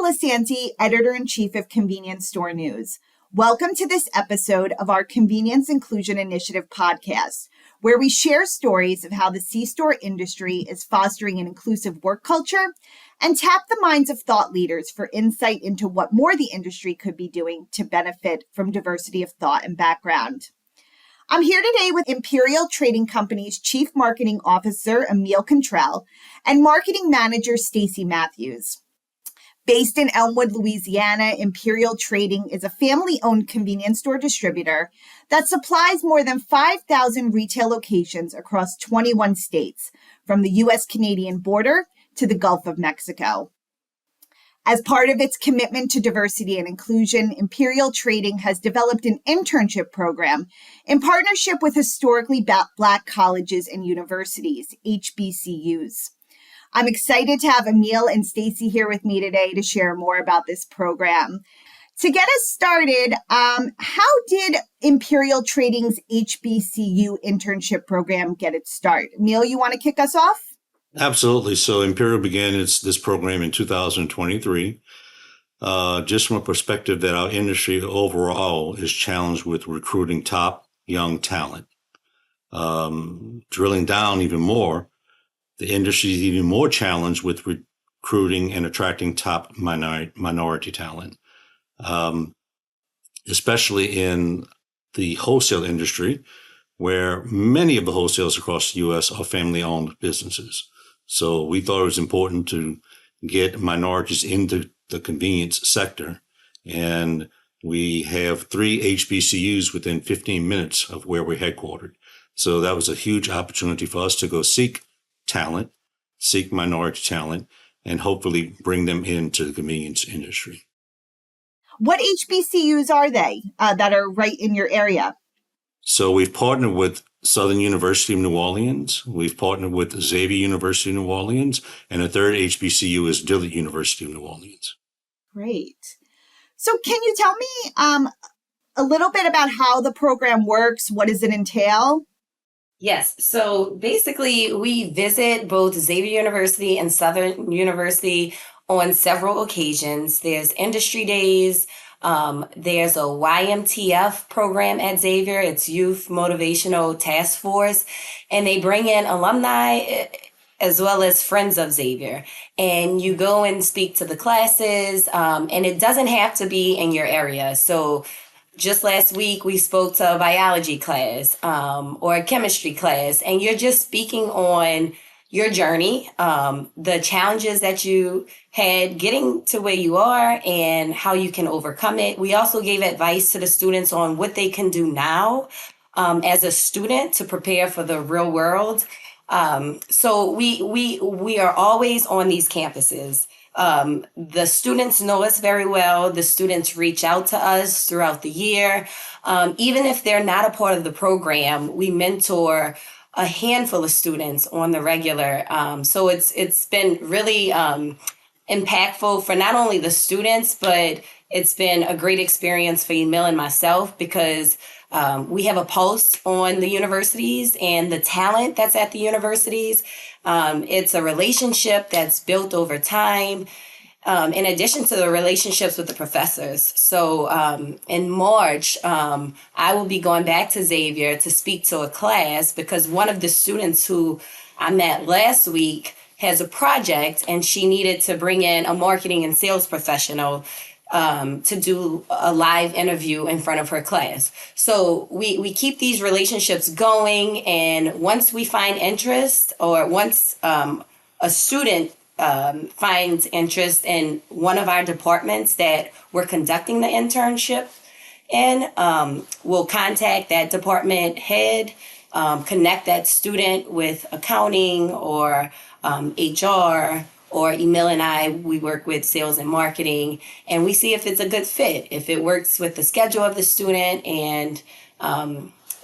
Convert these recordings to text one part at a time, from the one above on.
Lisanti, Editor-in-Chief of Convenience Store News. Welcome to this episode of our Convenience Inclusion Initiative podcast, where we share stories of how the C-store industry is fostering an inclusive work culture and tap the minds of thought leaders for insight into what more the industry could be doing to benefit from diversity of thought and background. I'm here today with Imperial Trading Company's Chief Marketing Officer, Emile Cantrell, and Marketing Manager, Stacey Matthews. Based in Elmwood, Louisiana, Imperial Trading is a family-owned convenience store distributor that supplies more than 5,000 retail locations across 21 states, from the U.S.-Canadian border to the Gulf of Mexico. As part of its commitment to diversity and inclusion, Imperial Trading has developed an internship program in partnership with historically Black colleges and universities, HBCUs. I'm excited to have Emile and Stacey here with me today to share more about this program. To get us started, how did Imperial Trading's HBCU internship program get its start? Emile, you want to kick us off? Absolutely. So Imperial began this program in 2023, just from a perspective that our industry overall is challenged with recruiting top young talent. Drilling down even more, the industry is even more challenged with recruiting and attracting top minority talent, especially in the wholesale industry, where many of the wholesalers across the U.S. are family-owned businesses. So we thought it was important to get minorities into the convenience sector. And we have 3 HBCUs within 15 minutes of where we're headquartered. So that was a huge opportunity for us to go seek talent, seek minority talent, and hopefully bring them into the convenience industry. What HBCUs are they that are right in your area? So we've partnered with Southern University of New Orleans. We've partnered with Xavier University of New Orleans. And the third HBCU is Dillard University of New Orleans. Great. So can you tell me a little bit about how the program works? What does it entail? Yes. So basically, we visit both Xavier University and Southern University on several occasions. There's industry days. There's a YMTF program at Xavier. It's Youth Motivational Task Force. And they bring in alumni as well as friends of Xavier. And you go and speak to the classes. And it doesn't have to be in your area. So just last week, we spoke to a biology class or a chemistry class, and you're just speaking on your journey, the challenges that you had getting to where you are and how you can overcome it. We also gave advice to the students on what they can do now as a student to prepare for the real world. So we are always on these campuses. The students know us very well. The students reach out to us throughout the year. Even if they're not a part of the program, we mentor a handful of students on the regular. So it's been really impactful for not only the students, but it's been a great experience for Emile and myself because we have a pulse on the universities and the talent that's at the universities. It's a relationship that's built over time, in addition to the relationships with the professors. So in March, I will be going back to Xavier to speak to a class because one of the students who I met last week has a project and she needed to bring in a marketing and sales professional to do a live interview in front of her class. So we keep these relationships going. And once we find interest or once a student finds interest in one of our departments that we're conducting the internship in, we'll contact that department head, connect that student with accounting or HR, or Emile and I, we work with sales and marketing, and we see if it's a good fit, if it works with the schedule of the student, and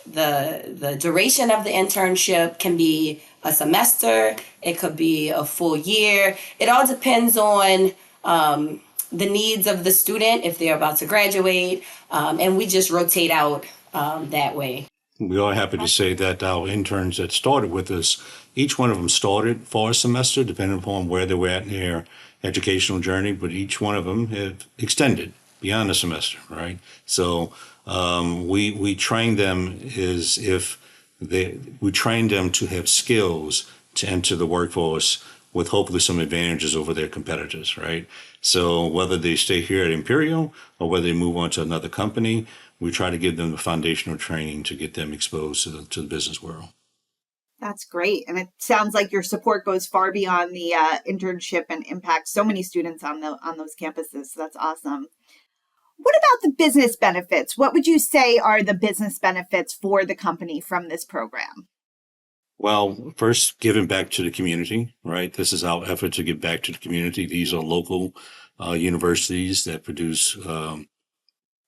the duration of the internship can be a semester, it could be a full year. It all depends on the needs of the student, if they're about to graduate, and we just rotate out that way. We are happy to say that our interns that started with us, each one of them started for a semester, depending upon where they were at in their educational journey, but each one of them have extended beyond a semester, right? So we train them we train them to have skills to enter the workforce with hopefully some advantages over their competitors, right? So whether they stay here at Imperial or whether they move on to another company, we try to give them the foundational training to get them exposed to the business world. That's great. And it sounds like your support goes far beyond the internship and impacts so many students on those campuses. So that's awesome. What about the business benefits? What would you say are the business benefits for the company from this program? Well, first, giving back to the community, right? This is our effort to give back to the community. These are local universities that produce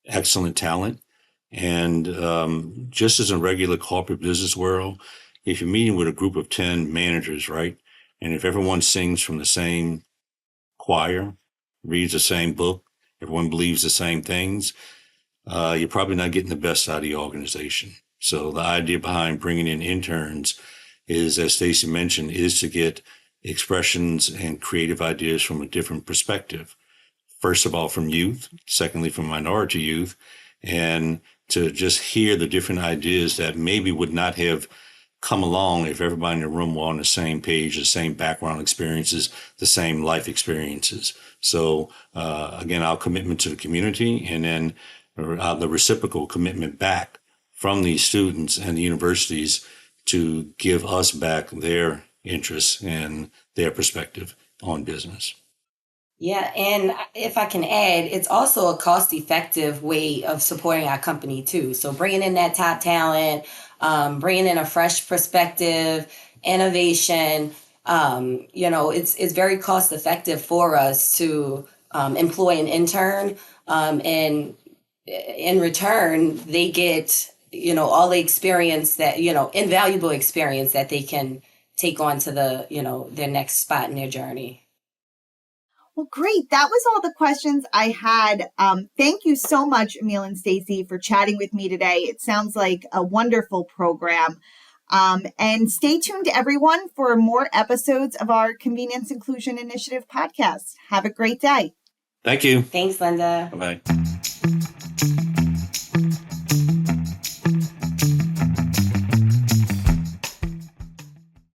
excellent talent. And just as in regular corporate business world, if you're meeting with a group of 10 managers, right? And if everyone sings from the same choir, reads the same book, everyone believes the same things, you're probably not getting the best out of the organization. So the idea behind bringing in interns is, as Stacey mentioned, is to get expressions and creative ideas from a different perspective. First of all, from youth, secondly, from minority youth, and to just hear the different ideas that maybe would not have come along if everybody in the room were on the same page, the same background experiences, the same life experiences. So again, our commitment to the community, and then the reciprocal commitment back from these students and the universities to give us back their interests and their perspective on business. Yeah, and if I can add, it's also a cost-effective way of supporting our company too. So bringing in that top talent, bringing in a fresh perspective, innovation, it's very cost-effective for us to employ an intern, and in return, they get, all the experience that, invaluable experience that they can take on to their next spot in their journey. Well, great. That was all the questions I had. Thank you so much, Emile and Stacey, for chatting with me today. It sounds like a wonderful program. And stay tuned, everyone, for more episodes of our Convenience Inclusion Initiative podcast. Have a great day. Thank you. Thanks, Linda. Bye-bye.